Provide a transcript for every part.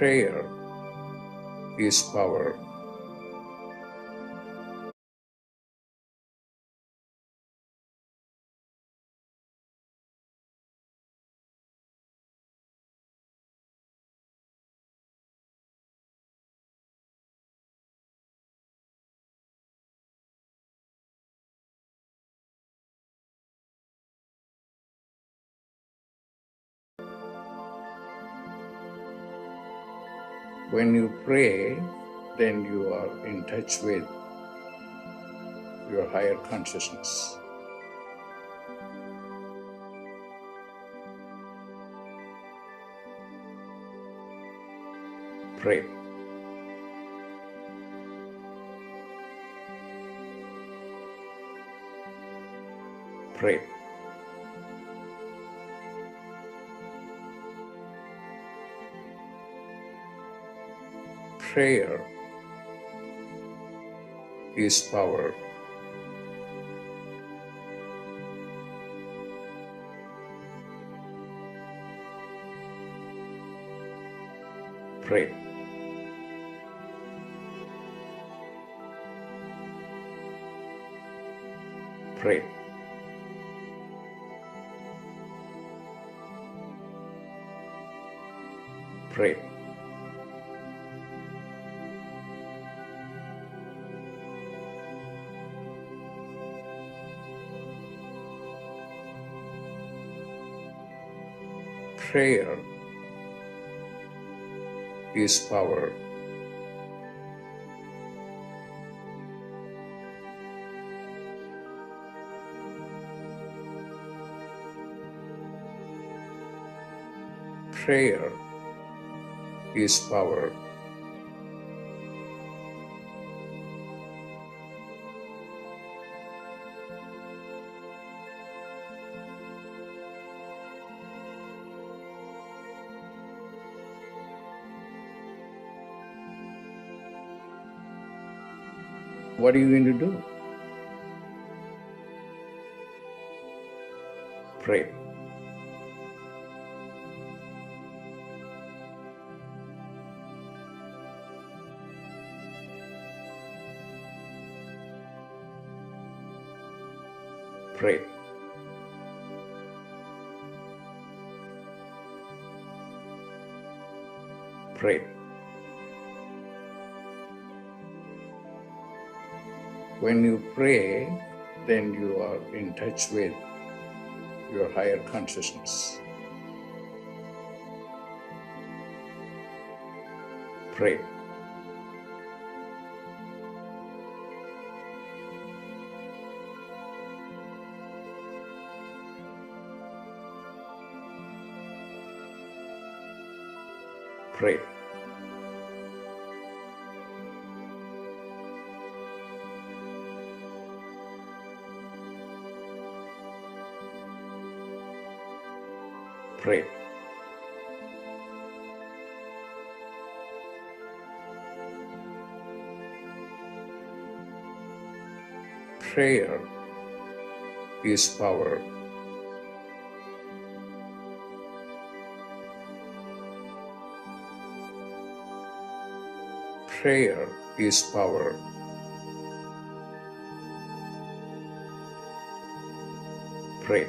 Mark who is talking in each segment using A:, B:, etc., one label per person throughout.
A: Prayer is power. When you pray, then you are in touch with your higher consciousness. Pray. Pray. Prayer is power. Pray. Pray. Pray. Prayer is power. Prayer is power. What are you going to do? Pray. Pray. Pray. When you pray, then you are in touch with your higher consciousness. Pray. Pray. Pray. Prayer is power. Prayer is power. Pray.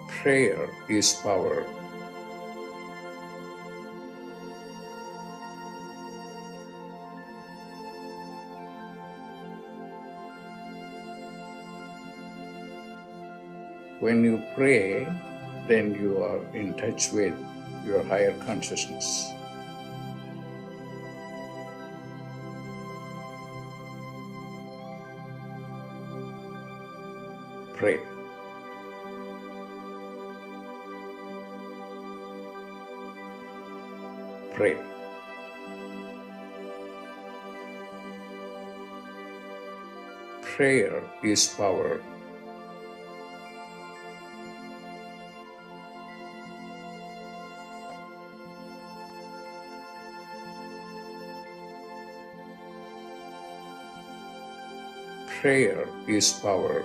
A: Prayer is power. When you pray, then you are in touch with your higher consciousness. Pray. Pray. Prayer is power. Prayer is power.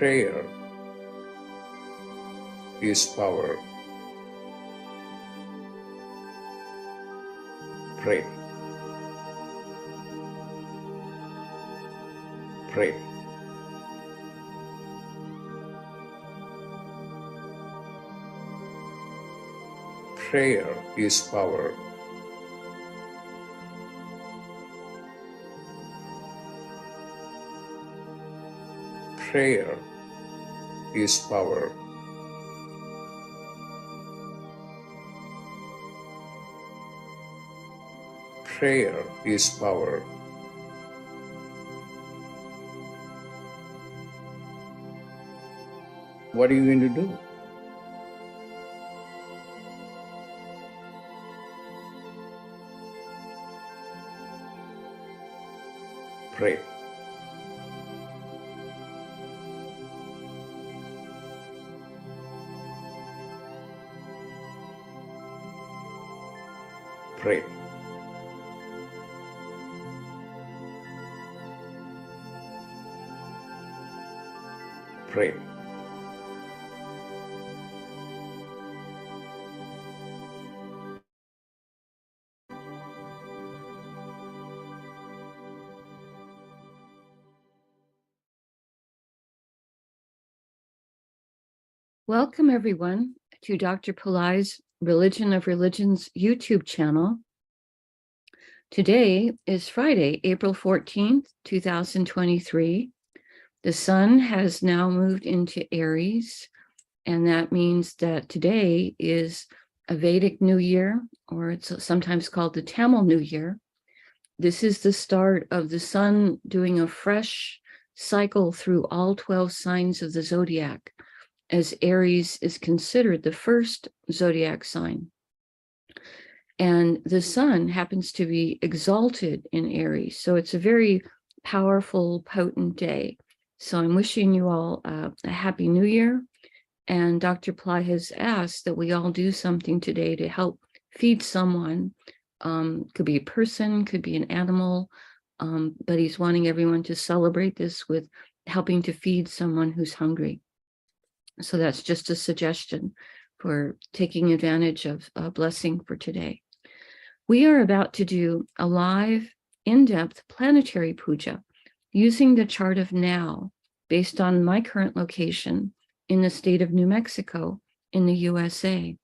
A: Prayer is power. Pray. Pray. Prayer is power. Prayer is power. Prayer is power. What are you going to do? Pray. Pray. Pray.
B: Welcome, everyone, to Dr. Pillai's Religion of Religions YouTube channel. Today is Friday, April 14th, 2023. The sun has now moved into Aries, and that means that today is a Vedic New Year, or it's sometimes called the Tamil New Year. This is the start of the sun doing a fresh cycle through all 12 signs of the zodiac, as Aries is considered the first zodiac sign. And the sun happens to be exalted in Aries. So it's a very powerful, potent day. So I'm wishing you all a happy new year. And Dr. Pillai has asked that we all do something today to help feed someone. Could be a person, could be an animal, but he's wanting everyone to celebrate this with helping to feed someone who's hungry. So that's just a suggestion for taking advantage of a blessing for today. We are about to do a live, in-depth planetary puja using the chart of now based on my current location in the state of New Mexico in the USA.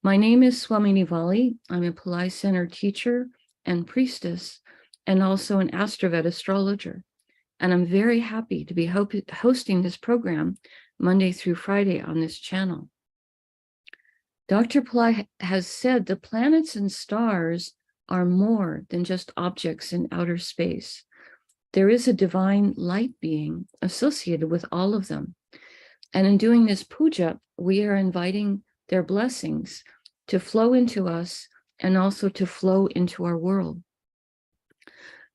B: My name is Swamini Valli. I'm a Pillai Center teacher and priestess, and also an AstroVed astrologer. And I'm very happy to be hosting this program Monday through Friday on this channel. Dr. Pillai has said the planets and stars are more than just objects in outer space. There is a divine light being associated with all of them. And in doing this puja, we are inviting their blessings to flow into us and also to flow into our world.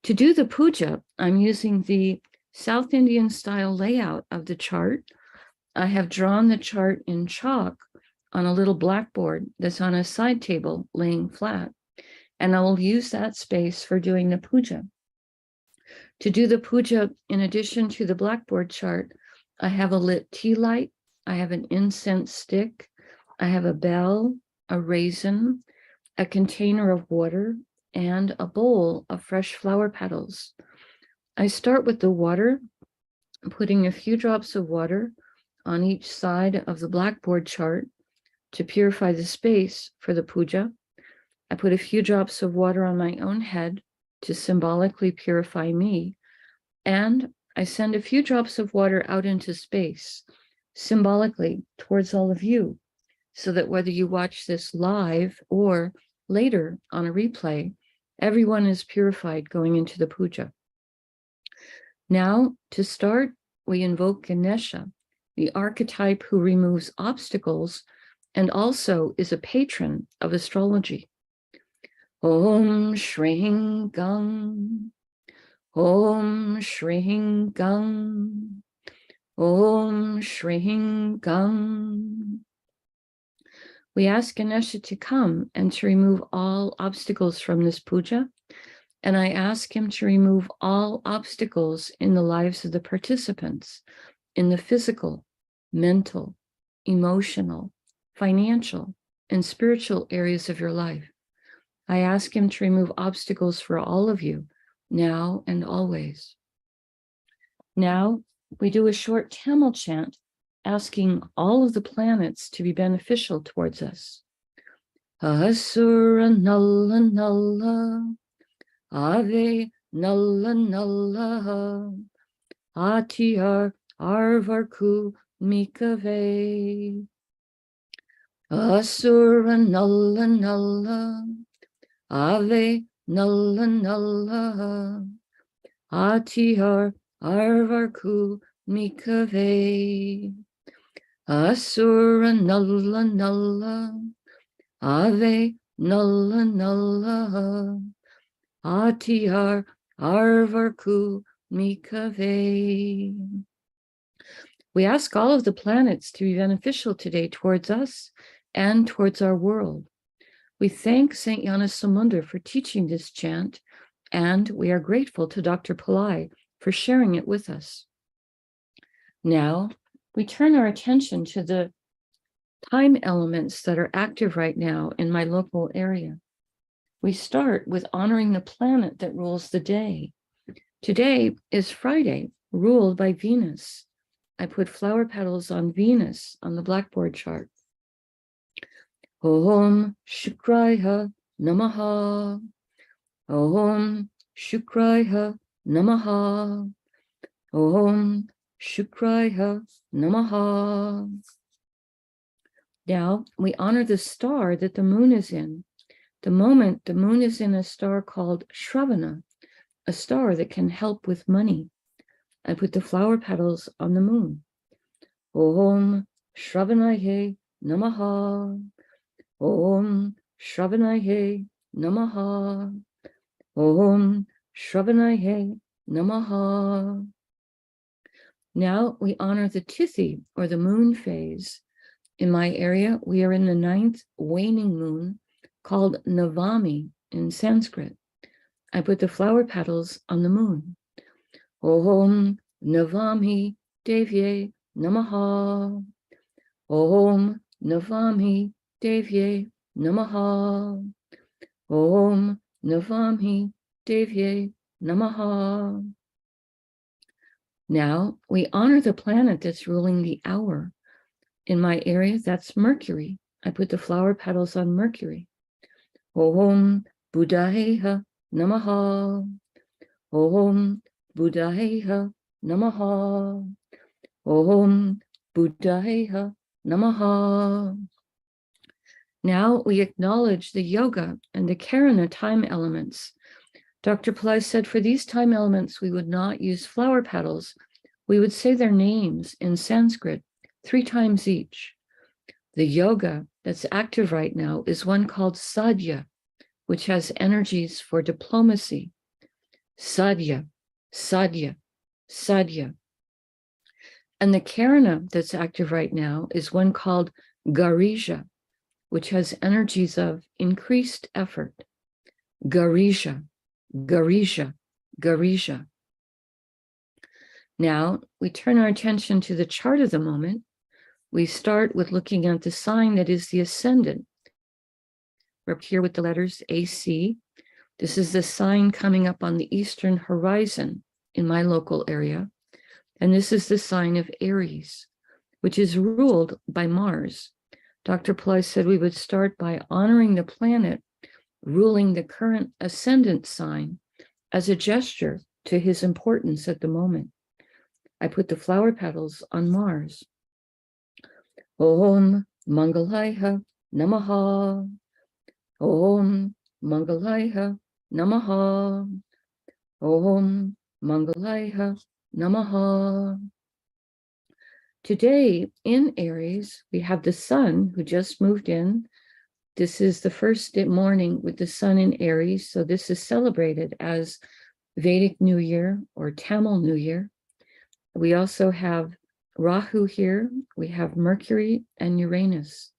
B: To do the puja, I'm using the South Indian style layout of the chart. I have drawn the chart in chalk on a little blackboard that's on a side table laying flat, and I will use that space for doing the puja. To do the puja, in addition to the blackboard chart, I have a lit tea light, I have an incense stick, I have a bell, a raisin, a container of water, and a bowl of fresh flower petals. I start with the water, putting a few drops of water on each side of the blackboard chart to purify the space for the puja. I put a few drops of water on my own head to symbolically purify me, and I send a few drops of water out into space, symbolically towards all of you, so that whether you watch this live or later on a replay, everyone is purified going into the puja. Now, to start, we invoke Ganesha, the archetype who removes obstacles and also is a patron of astrology. Om Shring Gang, Om Shring Gang, Om Shring Gang. We ask Ganesha to come and to remove all obstacles from this puja, and I ask him to remove all obstacles in the lives of the participants, in the physical, mental, emotional, financial, and spiritual areas of your life. I ask him to remove obstacles for all of you, now and always. Now, we do a short Tamil chant, asking all of the planets to be beneficial towards us. Asura Nalla Nalla, Ave Nalla Nalla, Atiyar Arvarku Mikave. Asura Nalla Nalla, Ave Nalla Nalla, Atiyar Arvarku Mikave. Asura Nalla Nalla, Ave Nalla Nalla, Atiyar Arvarku Mikave. We ask all of the planets to be beneficial today towards us and towards our world. We thank Saint Gnanasamunda for teaching this chant, and we are grateful to Dr. Pillai for sharing it with us. Now, we turn our attention to the time elements that are active right now in my local area. We start with honoring the planet that rules the day. Today is Friday, ruled by Venus. I put flower petals on Venus on the blackboard chart. Om Shukraya Namaha. Om Shukraya Namaha. Om Shukraya Namaha. Now we honor the star that the moon is in. The moment the moon is in a star called Shravana, a star that can help with money. I put the flower petals on the moon. Om Shravanaye Namaha. Om Shravanaye Namaha. Om Shravanaye Namaha. Now we honor the Tithi, or the moon phase. In my area, we are in the 9th waning moon, called Navami in Sanskrit. I put the flower petals on the moon. Om Navami Devye Namaha. Om Navami Devye Namaha. Om Navami Devye Namaha. Now we honor the planet that's ruling the hour. In my area, that's Mercury. I put the flower petals on Mercury. Om Buddhayeha Namaha. Om Buddhayeha Namaha. Om Buddhayeha Namaha. Now we acknowledge the yoga and the Karana time elements. Dr. Pillai said for these time elements, we would not use flower petals. We would say their names in Sanskrit 3 times each. The yoga that's active right now is one called Sadhya, which has energies for diplomacy. Sadhya, Sadhya, Sadhya. And the Karana that's active right now is one called Garija, which has energies of increased effort. Garija, Garija, Garija. Now we turn our attention to the chart of the moment. We start with looking at the sign that is the ascendant. We're up here with the letters AC. This is the sign coming up on the eastern horizon in my local area. And this is the sign of Aries, which is ruled by Mars. Dr. Pillai said we would start by honoring the planet ruling the current ascendant sign as a gesture to his importance at the moment. I put the flower petals on Mars. Om Mangalaya Namaha. Om Mangalaya Namaha. Om Mangalaya Namaha. Today in Aries, we have the sun who just moved in. This is the first morning with the sun in Aries. So this is celebrated as Vedic New Year or Tamil New Year. We also have Rahu here. We have Mercury and Uranus.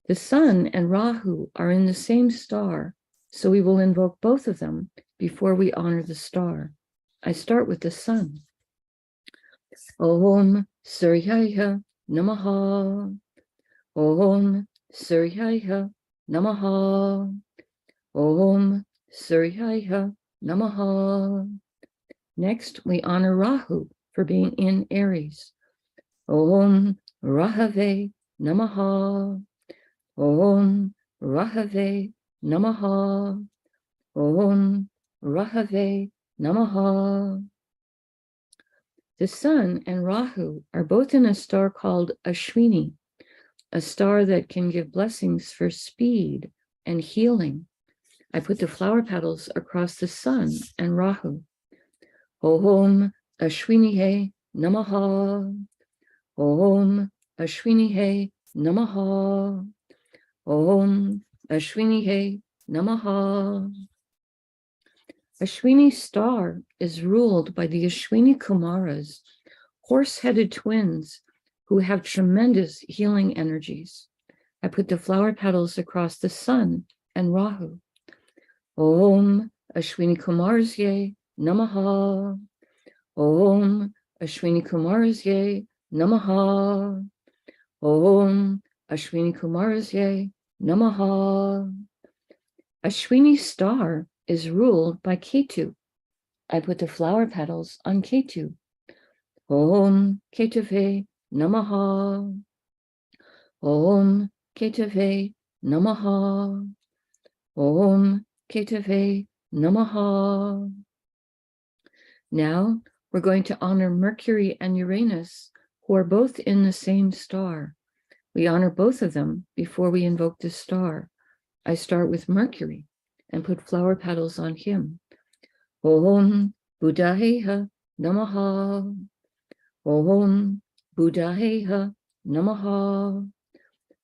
B: The sun and Rahu are in the same star. So we will invoke both of them before we honor the star. I start with the sun. Om Suryaya Namaha. Om Suryaya Namaha. Om Suryaya Namaha. Next, we honor Rahu for being in Aries. Om Rahave Namaha. Om Rahave Namaha. Om Rahave Namaha. The sun and Rahu are both in a star called Ashwini, a star that can give blessings for speed and healing. I put the flower petals across the sun and Rahu. Om Ashwini Namaha. Om Ashwini Namaha. Om Ashwini Namaha. Ashwini star is ruled by the Ashwini Kumaras, horse-headed twins who have tremendous healing energies. I put the flower petals across the sun and Rahu. Om Ashwini Kumarsye Namaha. Om Ashwini Kumarsye Namaha. Om Ashwini Kumarsye Namaha. Ashwini star is ruled by Ketu. I put the flower petals on Ketu. Om Ketave Namaha. Om Ketave Namaha. Om Ketave Namaha. Now we're going to honor Mercury and Uranus, who are both in the same star. We honor both of them before we invoke the star. I start with Mercury and put flower petals on him. Om Buddhaheha Namaha. Om Buddhaheha Namaha.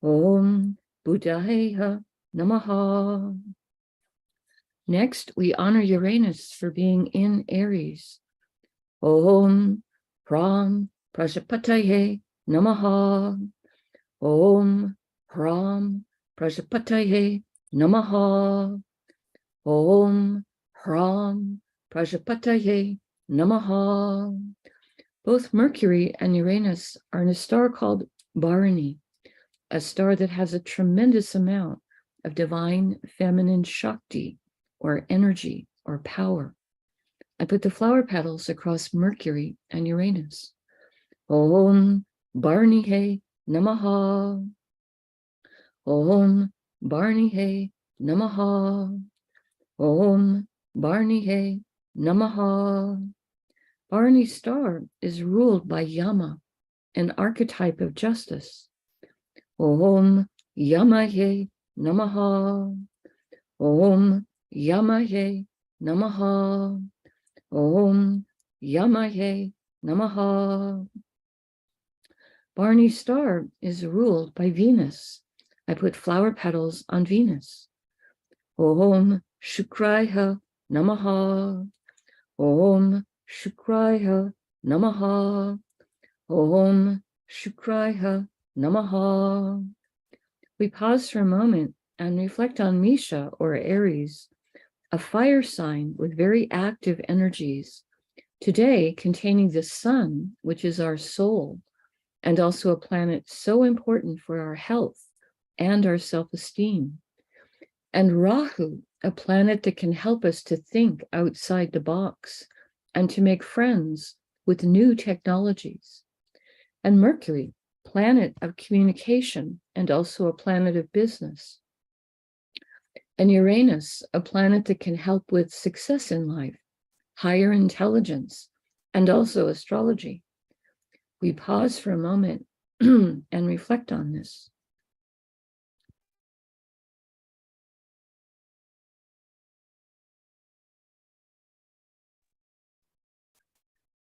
B: Om Buddhaheha Namaha. Next, we honor Uranus for being in Aries. Om Pram Prajapataye Namaha. Om Pram Prajapataye Namaha. Om Pram Prajapataye Namaha. Both Mercury and Uranus are in a star called Bharani, a star that has a tremendous amount of divine feminine Shakti, or energy, or power. I put the flower petals across Mercury and Uranus. Om Bharani Namaha. Om Bharani Namaha. Om Bharani Namaha. Bharani star is ruled by Yama, an archetype of justice. Om Yamaye Namaha. Om Yamaye Namaha. Om Yamaye Namaha. Bharani star is ruled by Venus. I put flower petals on Venus. Om Shukraya Namaha. Om Shukraya Namaha. Om Shukraya Namaha. We pause for a moment and reflect on Misha, or Aries, a fire sign with very active energies, today containing the sun, which is our soul, and also a planet so important for our health and our self-esteem. And Rahu, a planet that can help us to think outside the box and to make friends with new technologies. And Mercury, planet of communication and also a planet of business. And Uranus, a planet that can help with success in life, higher intelligence, and also astrology. We pause for a moment and reflect on this.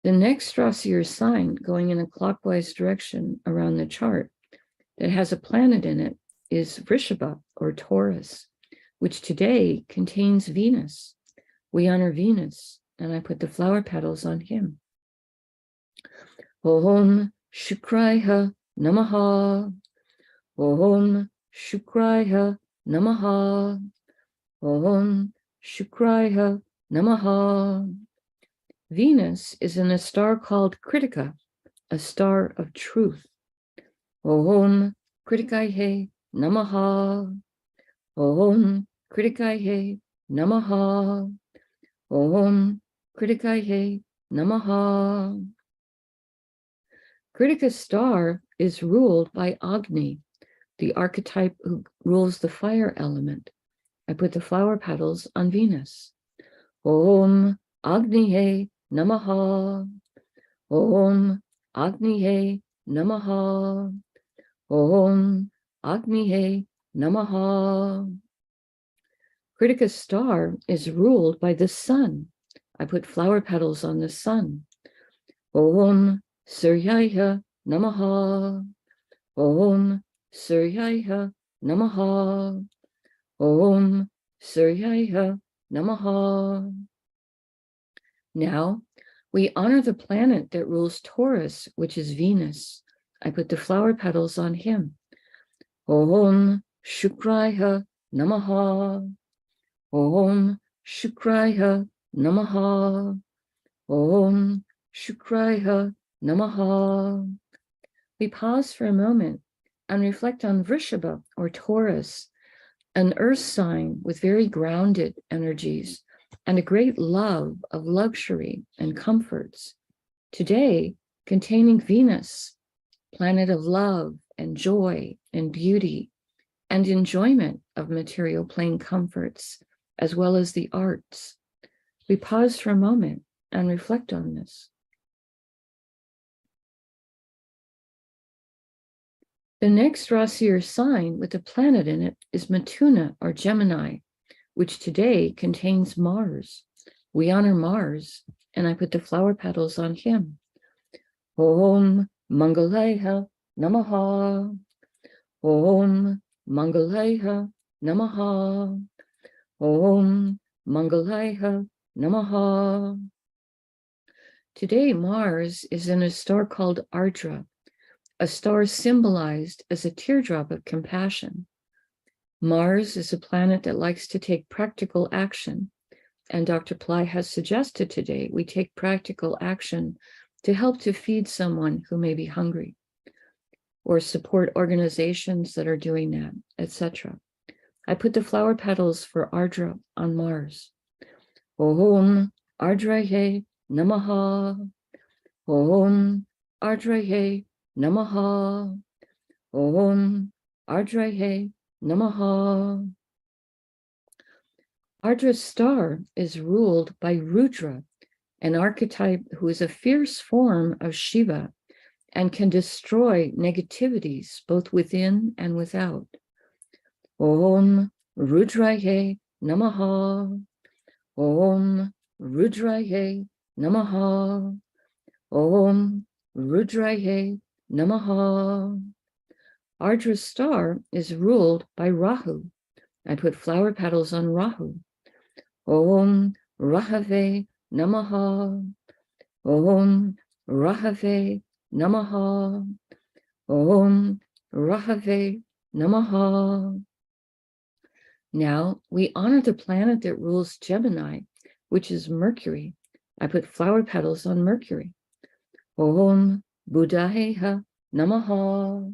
B: The next Rasi or sign going in a clockwise direction around the chart that has a planet in it is Vrishabha, or Taurus, which today contains Venus. We honor Venus, and I put the flower petals on him. Om Shukraya Namaha. Om Shukraya Namaha. Om Shukraya Namaha. Venus is in a star called Kritika, a star of truth. Om Kritikaihe Namaha. Om Kritikaihe Namaha. Om Kritikaihe Namaha. Kritika's star is ruled by Agni, the archetype who rules the fire element. I put the flower petals on Venus. Om Agnihe Namaha. Om Agnihe Namaha. Om Agnihe Namaha. Kritika's star is ruled by the sun. I put flower petals on the sun. Om Suryaya Namaha. Om Suryaya Namaha. Om Suryaya Namaha. Now, we honor the planet that rules Taurus, which is Venus. I put the flower petals on him. Om Shukraya Namaha. Om Shukraya Namaha. Om Shukraya Namaha. We pause for a moment and reflect on Vrishabha or Taurus, an earth sign with very grounded energies and a great love of luxury and comforts. Today, containing Venus, planet of love and joy and beauty and enjoyment of material plane comforts, as well as the arts. We pause for a moment and reflect on this. The next Rasi or sign with a planet in it is Matuna or Gemini, which today contains Mars. We honor Mars, and I put the flower petals on him. Om Mangaleha Namaha. Om Mangaleha Namaha. Om Mangaleha Namaha. Today, Mars is in a star called Ardra, a star symbolized as a teardrop of compassion. Mars is a planet that likes to take practical action, and Dr. Pillai has suggested today we take practical action to help to feed someone who may be hungry, or support organizations that are doing that, etc. I put the flower petals for Ardra on Mars. Om Ardraye Namaha. Om Ardraye Namaha. Om Ardraye Namaha. Ardra's star is ruled by Rudra, an archetype who is a fierce form of Shiva and can destroy negativities both within and without. Om Rudraye Namaha. Om Rudraye Namaha. Om Rudraye Namaha. Ardra's star is ruled by Rahu. I put flower petals on Rahu. Om Rahave Namaha. Om Rahave Namaha. Om Rahave Namaha. Now we honor the planet that rules Gemini, which is Mercury. I put flower petals on Mercury. Om Buddhaheha Namaha.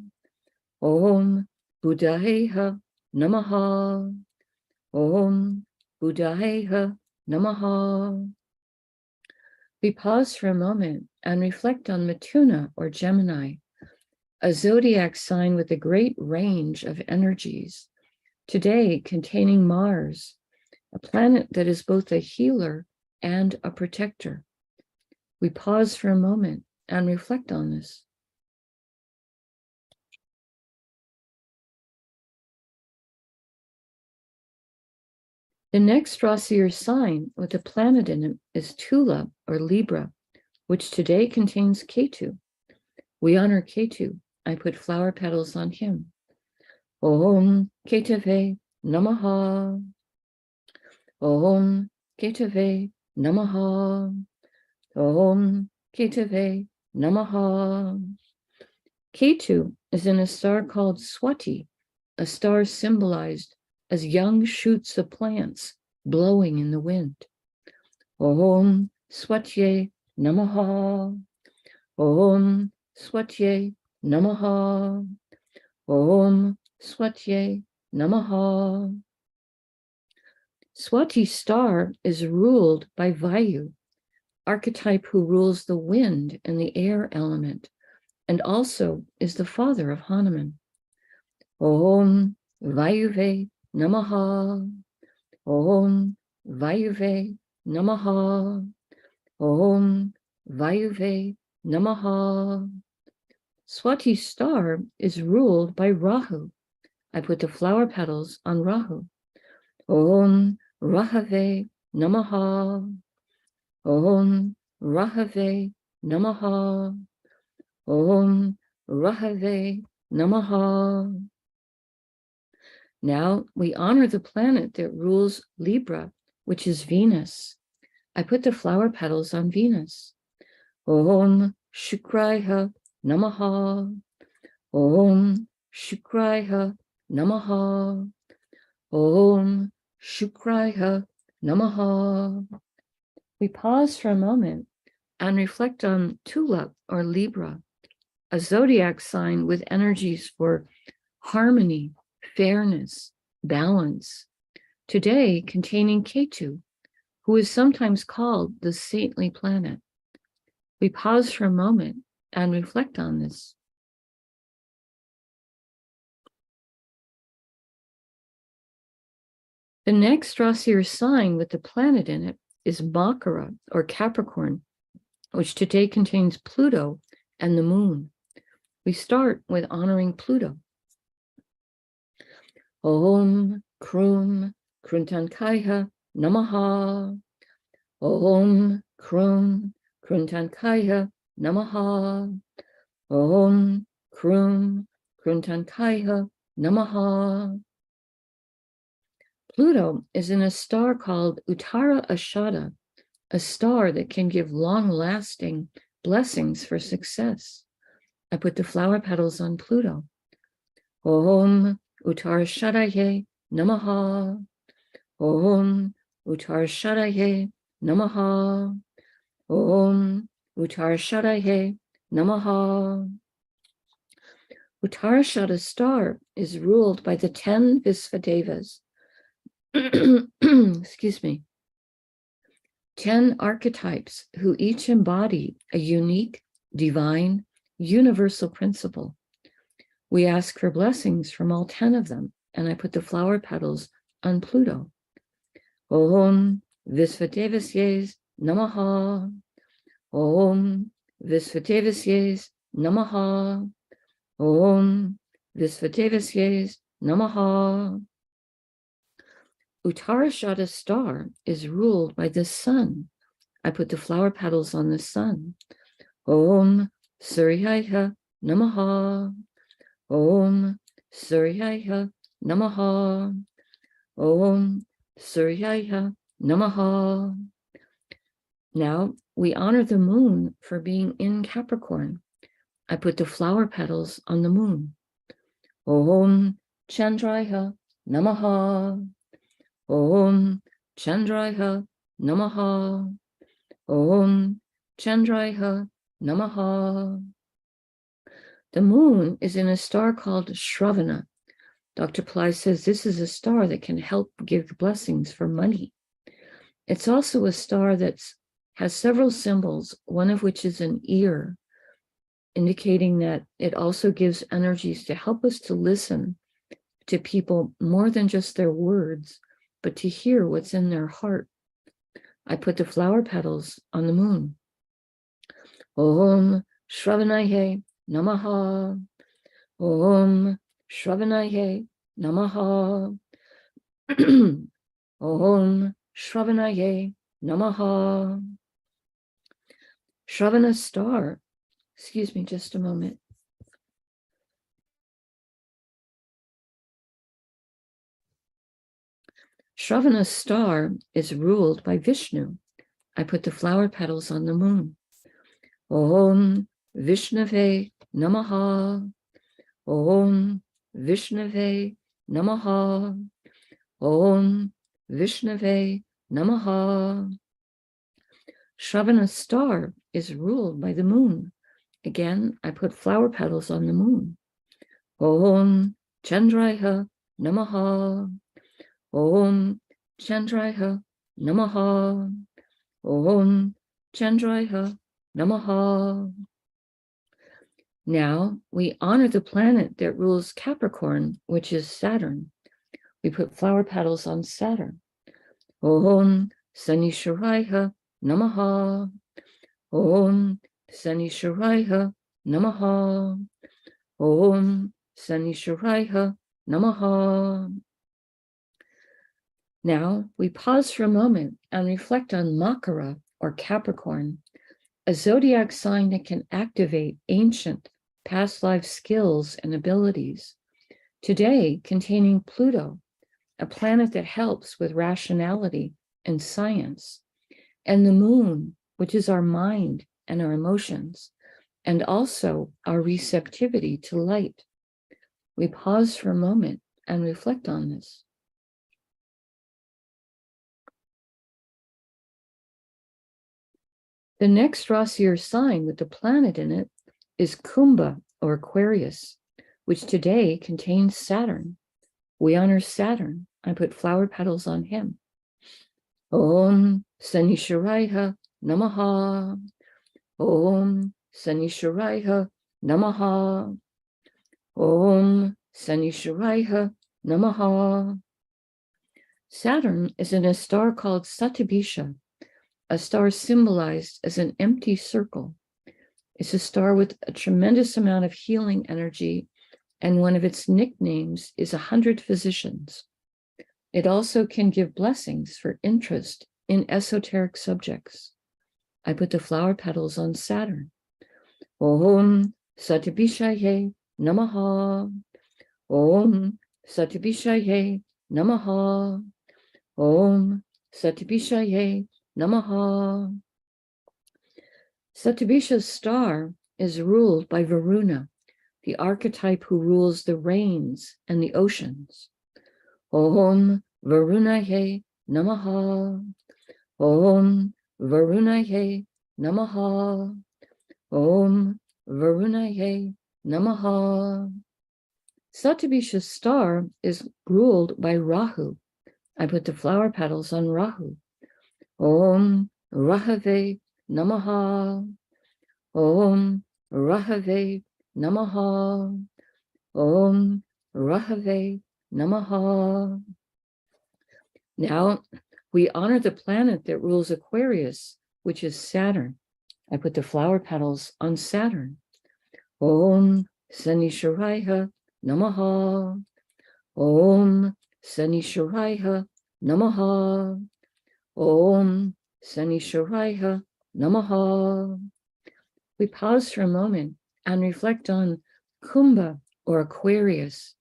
B: Om Buddhaheha Namaha. Om Buddhaheha Namaha. We pause for a moment and reflect on Matuna or Gemini, a zodiac sign with a great range of energies, today containing Mars, a planet that is both a healer and a protector. We pause for a moment and reflect on this. The next Rasi or sign with a planet in it is Tula or Libra, which today contains Ketu. We honor Ketu. I put flower petals on him. Om Ketave Namaha. Om Ketave Namaha. Om Ketave Namaha. Ketu is in a star called Swati, a star symbolized as young shoots of plants blowing in the wind. Om Swatye Namaha. Om Swatye Namaha. Om Swatye Namaha. Swati star is ruled by Vayu, archetype who rules the wind and the air element, and also is the father of Hanuman. Om Vayuve Namaha. Om Vayuve Namaha. Om Vayuve Namaha. Swati star is ruled by Rahu. I put the flower petals on Rahu. Om Rahave Namaha. Om Rahave Namaha. Om Rahave Namaha. Now we honor the planet that rules Libra, which is Venus. I put the flower petals on Venus. Om Shukraya Namaha. Om Shukraya Namaha. Om Shukraya Namaha. We pause for a moment and reflect on Tulip or Libra, a zodiac sign with energies for harmony, fairness, balance, today containing Ketu, who is sometimes called the saintly planet. We pause for a moment and reflect on this. The next Rasi or sign with the planet in it is Makara or Capricorn, which today contains Pluto and the moon. We start with honoring Pluto. Om Krum Kruntankaya Namaha. Om Krum Kruntankaya Namaha. Om Krum Kruntankaya Namaha. Pluto is in a star called Uttara Ashada, a star that can give long-lasting blessings for success. I put the flower petals on Pluto. Om Uttara Shadaye Namaha. Om Uttara Shadaye Namaha. Om Uttara Shadaye Namaha. Uttarashada star is ruled by the 10 Visvadevas. Excuse me. 10 archetypes who each embody a unique, divine, universal principle. We ask for blessings from all 10 of them, and I put the flower petals on Pluto. Om Visvadevasyes Namaha. Om Visvadevasyes Namaha. Om Visvadevasyes Namaha. Uttarashada star is ruled by the sun. I put the flower petals on the sun. Om Suryaya Namaha. Om Suryaya Namaha. Om Suryaya Namaha. Now we honor the moon for being in Capricorn. I put the flower petals on the moon. Om Chandraya Namaha. Om Chandraya Namaha. Om Chandraya Namaha. The moon is in a star called Shravana. Dr. Pillai says this is a star that can help give blessings for money. It's also a star that has several symbols, one of which is an ear, indicating that it also gives energies to help us to listen to people more than just their words, but to hear what's in their heart. I put the flower petals on the moon. Om Shravanaye Namaha. Om Shravanaye Namaha. Om Shravanaye Namaha. Shravana star, excuse me just a moment. Shravana star is ruled by Vishnu. I put the flower petals on the moon. Om Vishnave Namaha. Om Vishnave Namaha. Om Vishnave Namaha. Shravana star is ruled by the moon. Again, I put flower petals on the moon. Om Chandraya Namaha. Om Chandraya Namaha. Om Chandraya Namaha. Now we honor the planet that rules Capricorn, which is Saturn. We put flower petals on Saturn. Om Sanisharaya Namaha. Om Sanisharaya Namaha. Om Sanisharaya Namaha. Now we pause for a moment and reflect on Makara or Capricorn, a zodiac sign that can activate ancient past life skills and abilities. Today, containing Pluto, a planet that helps with rationality and science, and the moon, which is our mind and our emotions, and also our receptivity to light. We pause for a moment and reflect on this. The next Rasi or sign with the planet in it is Kumbha or Aquarius, which today contains Saturn. We honor Saturn. I put flower petals on him. Om Sanisharaya Namaha. Om Sanisharaya Namaha. Om Sanisharaya Namaha. Saturn is in a star called Satyabhisha, a star symbolized as an empty circle. It's a star with a tremendous amount of healing energy, and one of its nicknames is 100 physicians. It also can give blessings for interest in esoteric subjects. I put the flower petals on Saturn. Om Satyabhishaye Namaha. Om Satyabhishaye Namaha. Om Satyabhishaye Namaha. Satyabhisha's star is ruled by Varuna, the archetype who rules the rains and the oceans. Om Varunaye Namaha. Om Varunaye Namaha. Om Varunaye Namaha. Satyabhisha's star is ruled by Rahu. I put the flower petals on Rahu. Om Rahave Namaha. Om Rahave Namaha. Om Rahave Namaha. Now we honor the planet that rules Aquarius, which is Saturn. I put the flower petals on Saturn. Om Sanisharaya Namaha. Om Sanisharaya Namaha. Om Sanisharaya Namaha. We pause for a moment and reflect on Kumbha or Aquarius,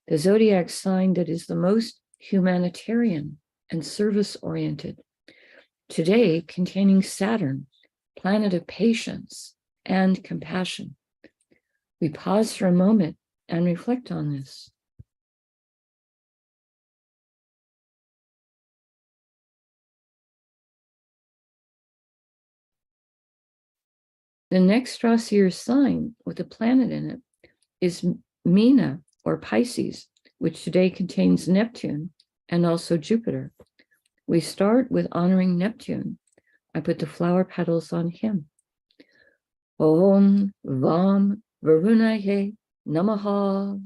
B: the zodiac sign that is the most humanitarian and service-oriented. Today, containing Saturn, planet of patience and compassion. We pause for a moment and reflect on this. The next Rasi or sign with a planet in it is Meena or Pisces, which today contains Neptune and also Jupiter. We start with honoring Neptune. I put the flower petals on him. Om Vam Varunaye Namaha.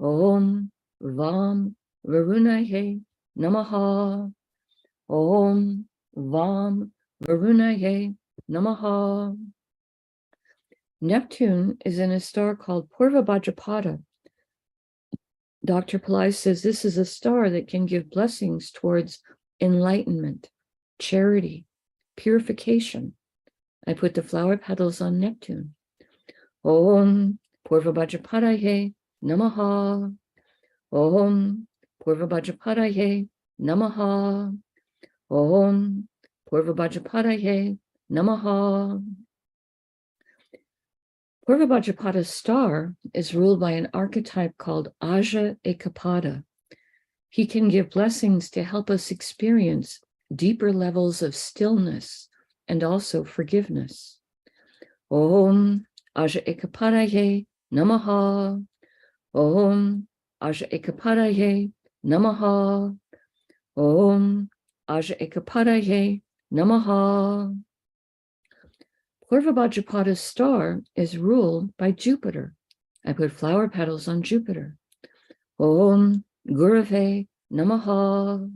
B: Om Vam Varunaye Namaha. Om Vam Varunaye Namaha. Neptune is in a star called Purva Bhadrapada. Dr. Pillai says this is a star that can give blessings towards enlightenment, charity, purification. I put the flower petals on Neptune. Om Purva Bhadrapadaye Namaha. Om Purva Bhadrapadaye Namaha. Om Purva Bhadrapadaye Namaha. Purva Bhadrapada's star is ruled by an archetype called Aja Ekapada. He can give blessings to help us experience deeper levels of stillness and also forgiveness. Om Aja Ekaparaye Namaha. Om Aja Ekaparaye Namaha. Om Aja Ekaparaye Namaha. Purvabhajapada's star is ruled by Jupiter. I put flower petals on Jupiter. Om Gurave Namaha.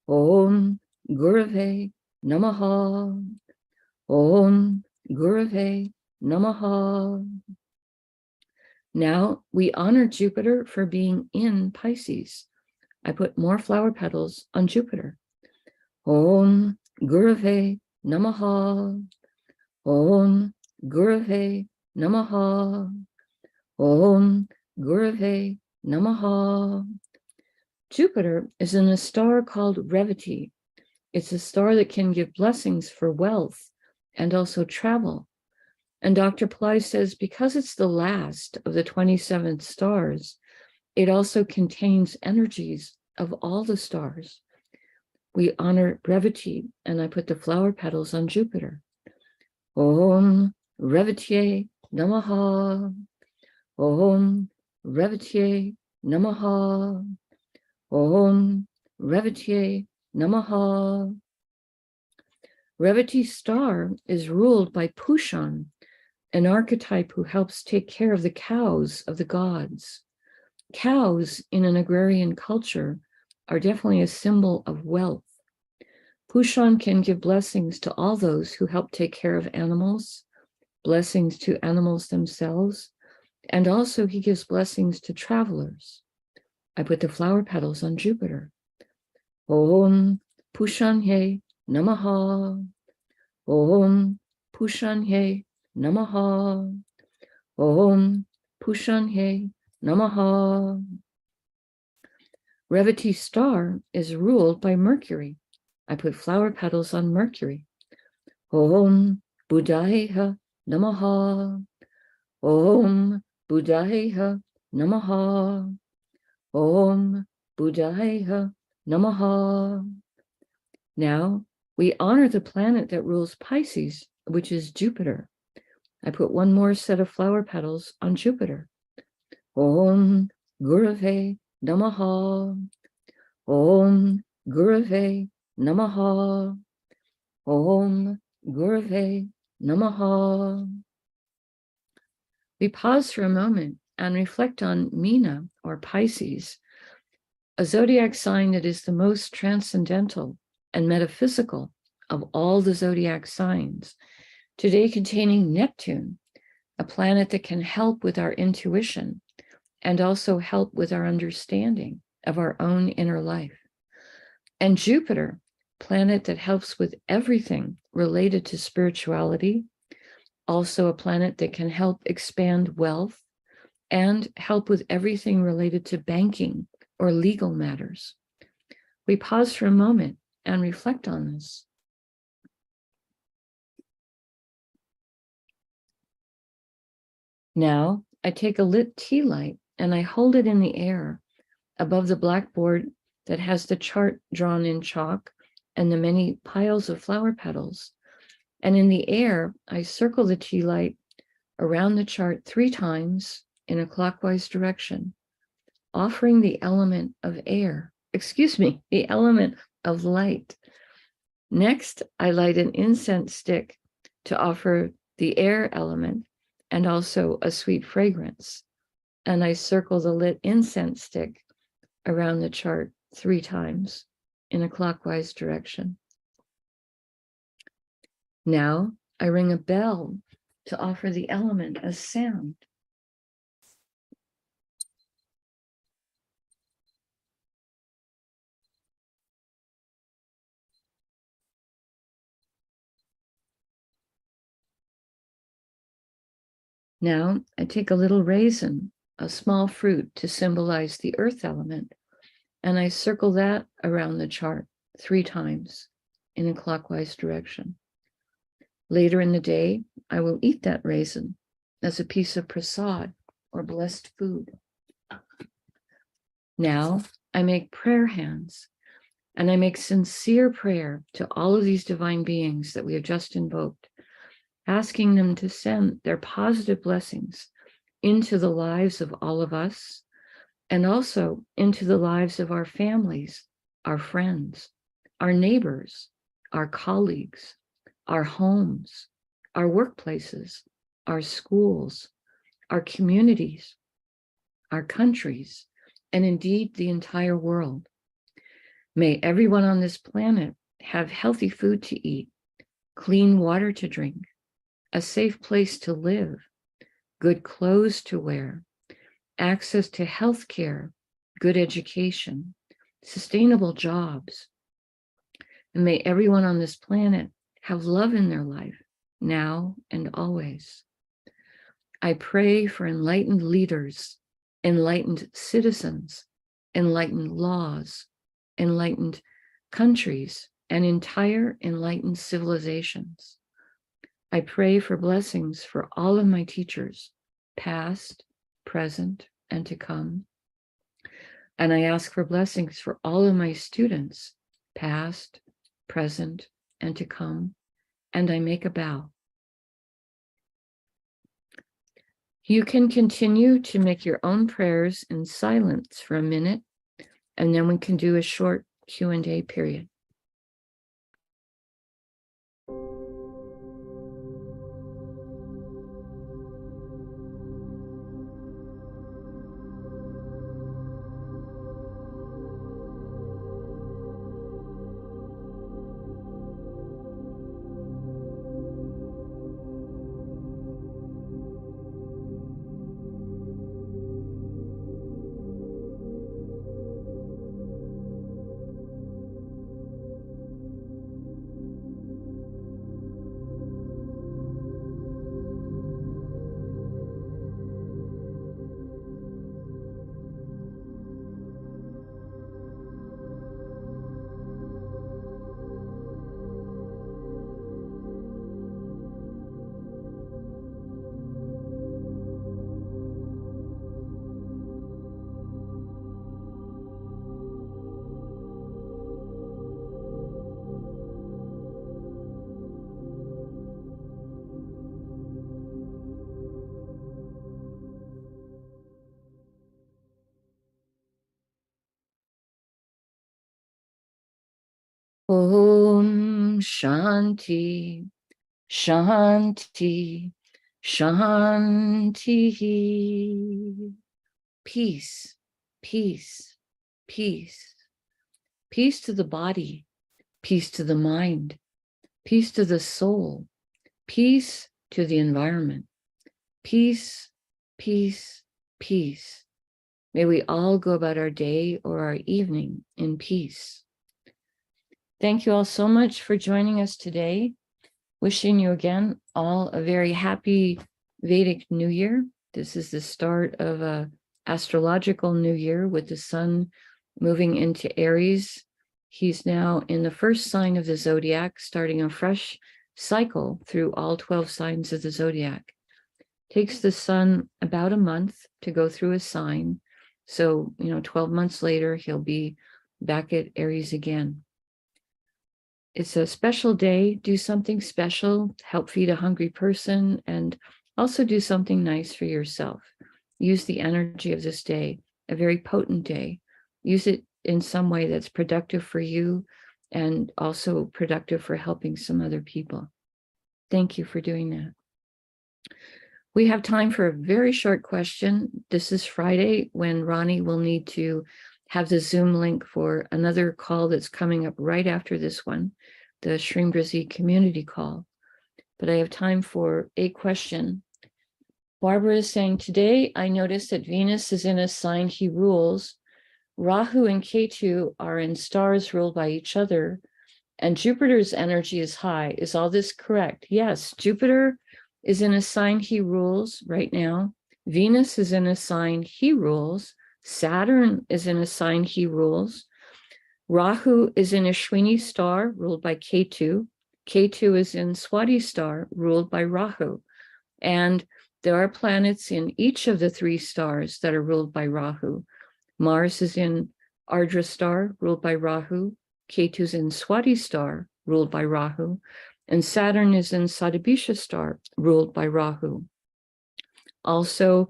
B: Om Gurave Namaha. Om Gurave Namaha. Now we honor Jupiter for being in Pisces. I put more flower petals on Jupiter. Om Gurave Namaha. Om Gurave Namaha. Om Gurave Namaha. Jupiter is in a star called Revati. It's a star that can give blessings for wealth and also travel. And Dr. Pillai says because it's the last of the 27 stars, it also contains energies of all the stars. We honor Revati, and I put the flower petals on Jupiter. Om Revati Namaha. Om Revati Namaha. Om Revati Namaha. Revati's star is ruled by Pushan, an archetype who helps take care of the cows of the gods. Cows in an agrarian culture are definitely a symbol of wealth. Pushan can give blessings to all those who help take care of animals, blessings to animals themselves, and also he gives blessings to travelers. I put the flower petals on Jupiter. Om Pushanye Namaha. Om Pushanye Namaha. Om Pushanye Namaha. Revati's star is ruled by Mercury. I put flower petals on Mercury. Om Buddhaya Namaha. Om Buddhaya Namaha. Om Buddhaya Namaha. Now we honor the planet that rules Pisces, which is Jupiter. I put one more set of flower petals on Jupiter. Om Gurave Namaha. Om Gurave Namaha. Om Gurave Namaha. We pause for a moment and reflect on Meena, or Pisces, a zodiac sign that is the most transcendental and metaphysical of all the zodiac signs, today containing Neptune, a planet that can help with our intuition and also help with our understanding of our own inner life. And Jupiter, planet that helps with everything related to spirituality, also a planet that can help expand wealth and help with everything related to banking or legal matters. We pause for a moment and reflect on this. Now, I take a lit tea light and I hold it in the air above the blackboard that has the chart drawn in chalk and the many piles of flower petals. And in the air, I circle the tea light around the chart 3 times in a clockwise direction, offering the element of air, the element of light. Next, I light an incense stick to offer the air element and also a sweet fragrance. And I circle the lit incense stick around the chart 3 times in a clockwise direction. Now I ring a bell to offer the element as sound. Now I take a little raisin, a small fruit to symbolize the earth element, and I circle that around the chart 3 times in a clockwise direction. Later in the day, I will eat that raisin as a piece of prasad or blessed food. Now I make prayer hands and I make sincere prayer to all of these divine beings that we have just invoked. asking them to send their positive blessings into the lives of all of us and also into the lives of our families, our friends, our neighbors, our colleagues, our homes, our workplaces, our schools, our communities, our countries, and indeed the entire world. May everyone on this planet have healthy food to eat, clean water to drink, a safe place to live, good clothes to wear, access to health care, good education, sustainable jobs. And may everyone on this planet have love in their life, now and always. I pray for enlightened leaders, enlightened citizens, enlightened laws, enlightened countries, and entire enlightened civilizations. I pray for blessings for all of my teachers, past, present, and to come. And I ask for blessings for all of my students, past, present, and to come. And I make a bow. You can continue to make your own prayers in silence for a minute, and then we can do a short Q&A period. Om Shanti, Shanti, Shanti. Peace, peace, peace. Peace to the body, peace to the mind, peace to the soul, peace to the environment. Peace, peace, peace. May we all go about our day or our evening in peace. Thank you all so much for joining us today. Wishing you again all a very happy Vedic New Year. This is the start of a astrological new year with the sun moving into Aries. He's now in the first sign of the zodiac, starting a fresh cycle through all 12 signs of the zodiac. Takes the sun about a month to go through a sign. So, 12 months later, he'll be back at Aries again. It's a special day. Do something special, help feed a hungry person, and also do something nice for yourself. Use the energy of this day, a very potent day. Use it in some way that's productive for you and also productive for helping some other people. Thank you for doing that. We have time for a very short question. This is Friday when Ronnie will need to have the Zoom link for another call that's coming up right after this one, the Shrimdrazi community call. But I have time for a question. Barbara is saying, today I noticed that Venus is in a sign he rules. Rahu and Ketu are in stars ruled by each other, and Jupiter's energy is high. Is all this correct? Yes, Jupiter is in a sign he rules right now. Venus is in a sign he rules. Saturn is in a sign he rules. Rahu is in Ashwini star ruled by Ketu. Ketu is in Swati star ruled by Rahu. And there are planets in each of the three stars that are ruled by Rahu. Mars is in Ardra star ruled by Rahu. Ketu's in Swati star ruled by Rahu. And Saturn is in Sadabisha star, ruled by Rahu. Also,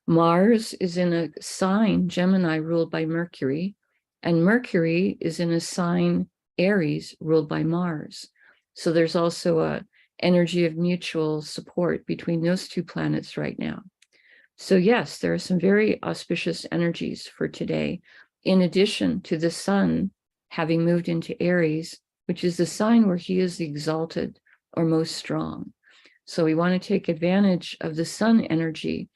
B: Mars is in a sign, Gemini, ruled by Mercury, and Mercury is in a sign, Aries, ruled by Mars. So there's also a energy of mutual support between those two planets right now. So yes, there are some very auspicious energies for today, in addition to the sun having moved into Aries, which is the sign where he is exalted or most strong. So we want to take advantage of the sun energy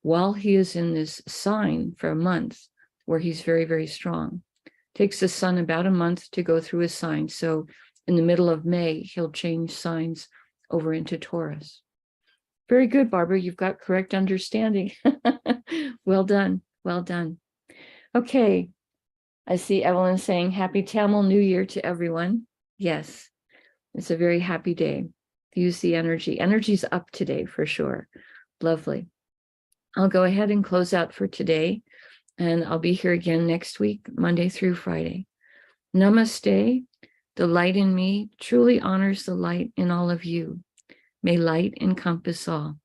B: while he is in this sign for a month where he's very, very strong. Takes the sun about a month to go through his sign. So in the middle of May, he'll change signs over into Taurus. Very good, Barbara. You've got correct understanding. Well done. Well done. Okay. I see Evelyn saying happy Tamil New Year to everyone. Yes, it's a very happy day. Use the energy. Energy's up today for sure. Lovely. I'll go ahead and close out for today, and I'll be here again next week, Monday through Friday. Namaste. The light in me truly honors the light in all of you. May light encompass all.